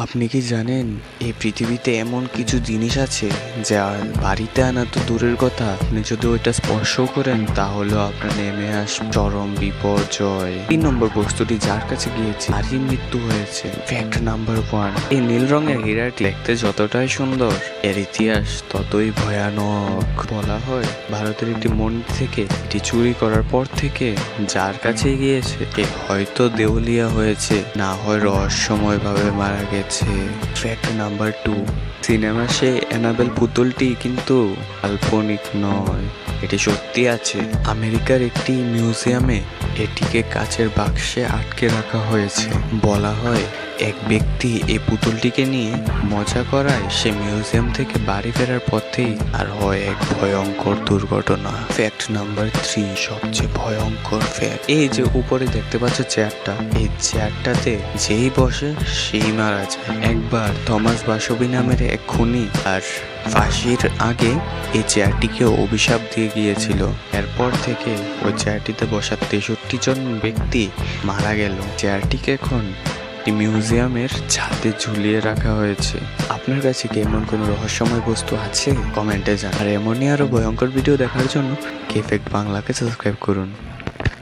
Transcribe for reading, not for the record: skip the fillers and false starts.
আপনি কি জানেন এই পৃথিবীতে এমন কিছু জিনিস আছে যা বাড়িতে আনা তো দূরের কথা, আপনি যদি ওইটা স্পর্শ করেন তাহলে আপনার নেমে আসবে চরম বিপর্যয়। 3 নম্বর বস্তুটি যার কাছে গিয়েছে তারই মৃত্যু হয়েছে। ফ্যাক্ট নাম্বার 1, এই নীল রঙের হীরাটি দেখতে যতটাই সুন্দর এর ইতিহাস ততই ভয়ানক। বলা হয় ভারতের একটি মন্দির থেকে এটি চুরি করার পর থেকে যার কাছে গিয়েছে এ হয়তো দেউলিয়া হয়েছে, না হয় রহস্যময় ভাবে মারা গেছে। ফ্যাক্ট নাম্বার 2, সিনেমা সেই অ্যানাবেল পুতুলটি কিন্তু কাল্পনিক নয়, এটি সত্যি আছে। আমেরিকার একটি মিউজিয়ামে এটিকে কাচের বাক্সে আটকে রাখা হয়েছে। বলা হয় এক ব্যক্তি এই পুতুলটিকে নিয়ে মজা করায় সে মিউজিয়াম থেকে বাড়ি ফেরার পথেই আর হয় এক ভয়ঙ্কর দুর্ঘটনা। ফ্যাক্ট নাম্বার 3, সবচেয়ে ভয়ঙ্কর ফ্যাক্ট, এই যে উপরে দেখতে পাচ্ছ চেয়ারটা, এই চেয়ারটাতে যেই বসে সেই মারা যায়। একবার থমাস বাসবি নামের এক খুনি আর ফাঁসির আগে এই চেয়ারটিকে অভিশাপ দিয়ে গিয়েছিল। এরপর থেকে ওই চেয়ারটিতে বসা 63 জন ব্যক্তি মারা গেল। চেয়ারটিকে এখন মিউজিয়ামের ছাদে ঝুলিয়ে রাখা হয়েছে। আপনার কাছে কি এমন কোনো রহস্যময় বস্তু আছে? কমেন্টে জানান। আর এমনই আরো ভয়ঙ্কর ভিডিও দেখার জন্য কেফেক্ট বাংলাকে সাবস্ক্রাইব করুন।